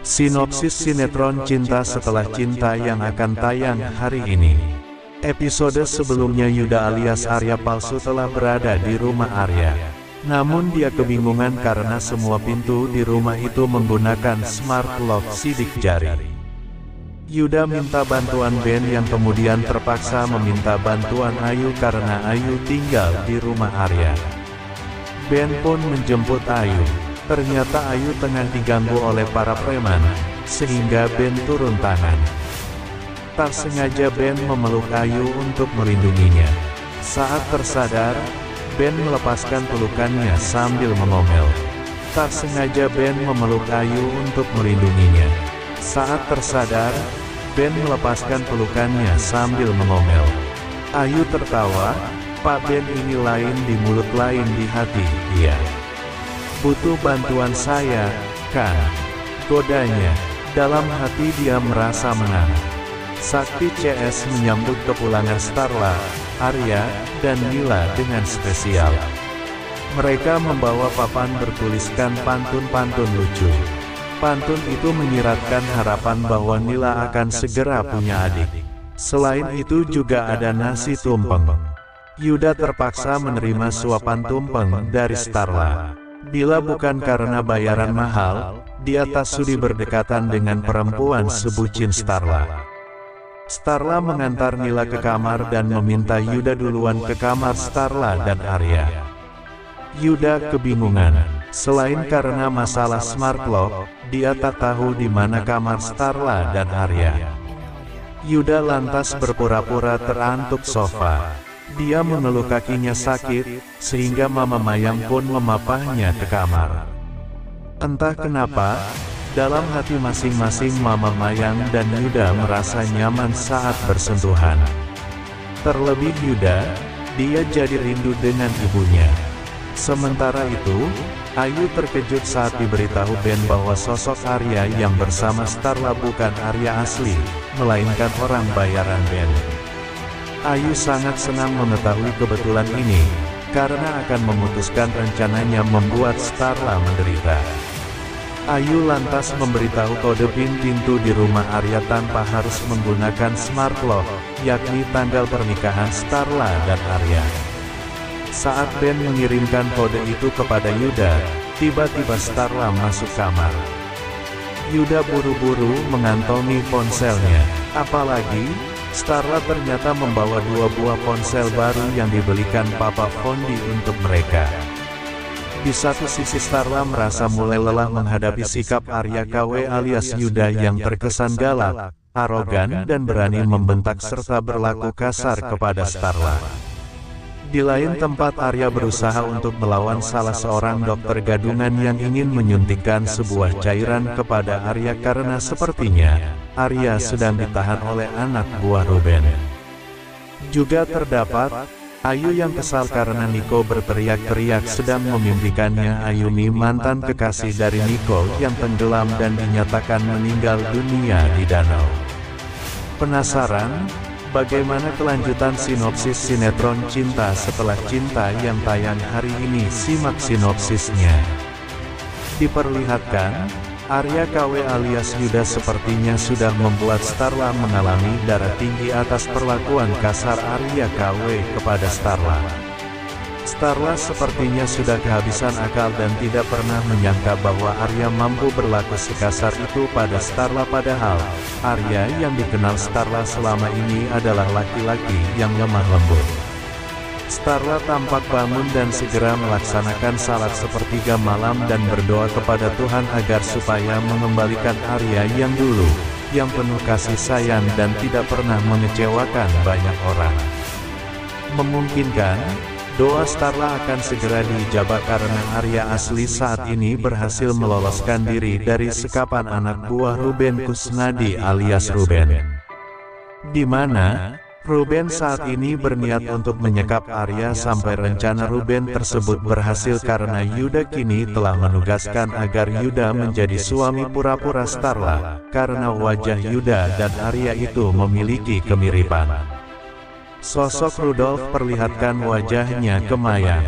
Sinopsis sinetron Cinta Setelah Cinta yang akan tayang hari ini. Episode sebelumnya Yuda alias Arya palsu telah berada di rumah Arya. Namun dia kebingungan karena semua pintu di rumah itu menggunakan smart lock sidik jari. Yuda minta bantuan Ben yang kemudian terpaksa meminta bantuan Ayu karena Ayu tinggal di rumah Arya. Ben pun menjemput Ayu. Ternyata Ayu tengah diganggu oleh para preman, sehingga Ben turun tangan. Tak sengaja Ben memeluk Ayu untuk melindunginya. Saat tersadar, Ben melepaskan pelukannya sambil mengomel. Tak sengaja Ben memeluk Ayu untuk melindunginya. Saat tersadar, Ben melepaskan pelukannya sambil mengomel. Ayu tertawa, Pak Ben ini lain di mulut lain di hati, iya. Butuh bantuan saya, kan? Godanya. Dalam hati dia merasa menang. Sakti CS menyambut kepulangan Starla, Arya, dan Nila dengan spesial. Mereka membawa papan bertuliskan pantun-pantun lucu. Pantun itu menyiratkan harapan bahwa Nila akan segera punya adik. Selain itu juga ada nasi tumpeng. Yuda terpaksa menerima suapan tumpeng dari Starla. Bila bukan karena bayaran mahal, dia tak sudi berdekatan dengan perempuan sebucin Starla. Starla mengantar Nila ke kamar dan meminta Yuda duluan ke kamar Starla dan Arya. Yuda kebingungan. Selain karena masalah smart lock, dia tak tahu di mana kamar Starla dan Arya. Yuda lantas berpura-pura terantuk sofa. Dia mengeluh kakinya sakit, sehingga Mama Mayang pun memapahnya ke kamar. Entah kenapa, dalam hati masing-masing Mama Mayang dan Yuda merasa nyaman saat bersentuhan. Terlebih Yuda, dia jadi rindu dengan ibunya. Sementara itu, Ayu terkejut saat diberitahu Ben bahwa sosok Arya yang bersama Starla bukan Arya asli, melainkan orang bayaran Ben. Ayu sangat senang mengetahui kebetulan ini, karena akan memutuskan rencananya membuat Starla menderita. Ayu lantas memberitahu kode PIN pintu di rumah Arya tanpa harus menggunakan smart lock, yakni tanggal pernikahan Starla dan Arya. Saat Ben mengirimkan kode itu kepada Yuda, tiba-tiba Starla masuk kamar. Yuda buru-buru mengantongi ponselnya, apalagi Starla ternyata membawa 2 buah ponsel baru yang dibelikan Papa Fondi untuk mereka. Di satu sisi Starla merasa mulai lelah menghadapi sikap Arya KW alias Yuda yang terkesan galak, arogan dan berani membentak serta berlaku kasar kepada Starla. Di lain tempat Arya berusaha untuk melawan salah seorang dokter gadungan yang ingin menyuntikkan sebuah cairan kepada Arya karena sepertinya Arya sedang ditahan oleh anak buah Ruben. Juga terdapat Ayu yang kesal karena Niko berteriak-teriak sedang memimpikannya Ayumi, mantan kekasih dari Niko yang tenggelam dan dinyatakan meninggal dunia di danau. Penasaran? Bagaimana kelanjutan sinopsis sinetron Cinta Setelah Cinta yang tayang hari ini? Simak sinopsisnya. Diperlihatkan, Arya KW alias Yuda sepertinya sudah membuat Starla mengalami darah tinggi atas perlakuan kasar Arya KW kepada Starla. Starla sepertinya sudah kehabisan akal dan tidak pernah menyangka bahwa Arya mampu berlaku sekasar itu pada Starla, padahal Arya yang dikenal Starla selama ini adalah laki-laki yang lemah lembut. Starla tampak bangun dan segera melaksanakan salat sepertiga malam dan berdoa kepada Tuhan agar supaya mengembalikan Arya yang dulu, yang penuh kasih sayang dan tidak pernah mengecewakan banyak orang. Memungkinkan doa Starla akan segera diijabah karena Arya asli saat ini berhasil meloloskan diri dari sekapan anak buah Ruben Kusnadi alias Ruben. Di mana Ruben saat ini berniat untuk menyekap Arya sampai rencana Ruben tersebut berhasil karena Yuda kini telah menugaskan agar Yuda menjadi suami pura-pura Starla, karena wajah Yuda dan Arya itu memiliki kemiripan. Sosok Rudolf perlihatkan wajahnya ke Mayang.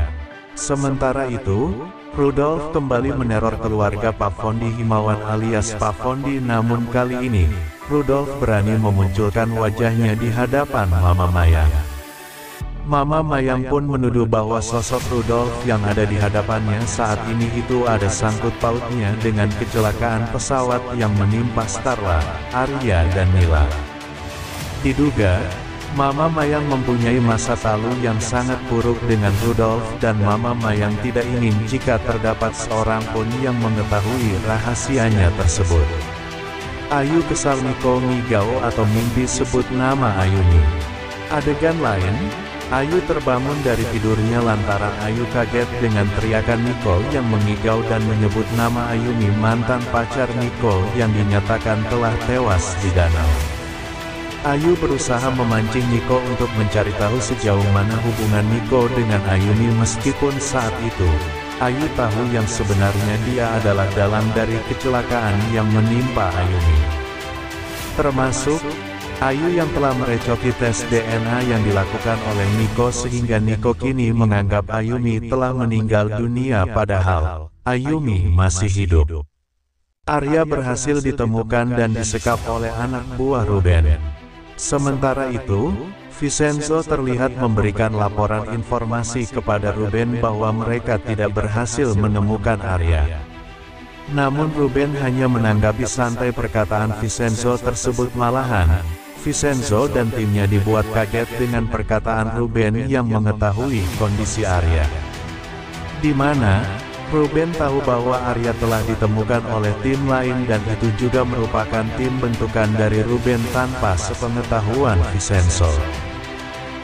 Sementara itu, Rudolf kembali meneror keluarga Pak Fondi Himawan alias Pak Fondi, namun kali ini, Rudolf berani memunculkan wajahnya di hadapan Mama Mayang. Mama Mayang pun menuduh bahwa sosok Rudolf yang ada di hadapannya saat ini itu ada sangkut pautnya dengan kecelakaan pesawat yang menimpa Starla, Arya dan Nila. Diduga, Mama Mayang mempunyai masa lalu yang sangat buruk dengan Rudolf dan Mama Mayang tidak ingin jika terdapat seorang pun yang mengetahui rahasianya tersebut. Ayu kesal Niko ngigau atau mimpi sebut nama Ayuni. Adegan lain, Ayu terbangun dari tidurnya lantaran Ayu kaget dengan teriakan Nicole yang mengigau dan menyebut nama Ayuni, mantan pacar Nicole yang dinyatakan telah tewas di danau. Ayu berusaha memancing Nicole untuk mencari tahu sejauh mana hubungan Nicole dengan Ayuni, meskipun saat itu, Ayu tahu yang sebenarnya dia adalah dalang dari kecelakaan yang menimpa Ayuni. Termasuk Ayu yang telah merecoki tes DNA yang dilakukan oleh Niko sehingga Niko kini menganggap Ayumi telah meninggal dunia padahal Ayumi masih hidup. Arya berhasil ditemukan dan disekap oleh anak buah Ruben. Sementara itu, Vincenzo terlihat memberikan laporan informasi kepada Ruben bahwa mereka tidak berhasil menemukan Arya. Namun Ruben hanya menanggapi santai perkataan Vincenzo tersebut, malahan Vincenzo dan timnya dibuat kaget dengan perkataan Ruben yang mengetahui kondisi Arya. Di mana, Ruben tahu bahwa Arya telah ditemukan oleh tim lain dan itu juga merupakan tim bentukan dari Ruben tanpa sepengetahuan Vincenzo.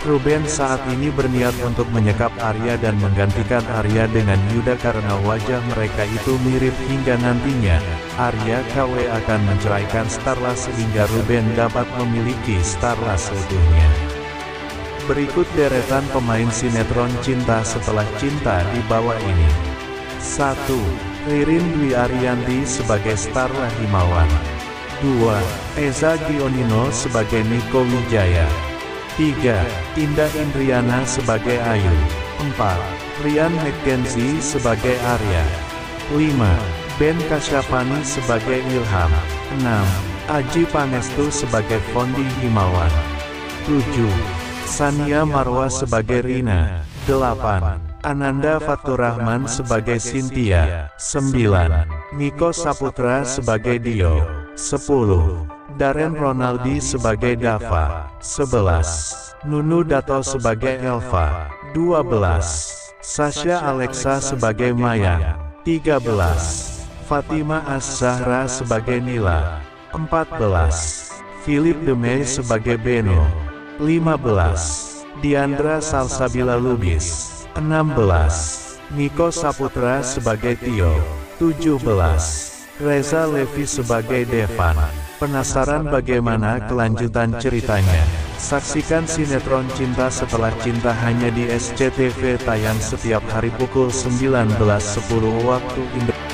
Ruben saat ini berniat untuk menyekap Arya dan menggantikan Arya dengan Yuda karena wajah mereka itu mirip hingga nantinya Arya KW akan menceraikan Starla sehingga Ruben dapat memiliki Starla seutuhnya. Berikut deretan pemain sinetron Cinta Setelah Cinta di bawah ini. 1. Ririn Dwi Ariyanti sebagai Starla Himawan. 2. Eza Gionino sebagai Niko Wijaya. 3. Indah Indriana sebagai Ayu. 4. Ryan McKenzie sebagai Arya. 5. Ben Kasyafani sebagai Ilham. 6. Aji Pangestu sebagai Fondi Himawan. 7. Sania Marwa sebagai Rina. 8. Ananda Faturrahman sebagai Cynthia. 9. Niko Saputra sebagai Dio. 10. Darren Ronaldi sebagai Dava. 11. Nunu Dato sebagai Elva. 12. Sasha Alexa sebagai Maya. 13. Fatima Az-Zahra sebagai Nila. 14. Philip Demey sebagai Beno. 15. Diandra Salsabila Lubis. 16. Niko Saputra sebagai Tio. 17. Reza Levi sebagai Devan. Penasaran bagaimana kelanjutan ceritanya? Saksikan sinetron Cinta Setelah Cinta hanya di SCTV, tayang setiap hari pukul 19.10 waktu Indonesia.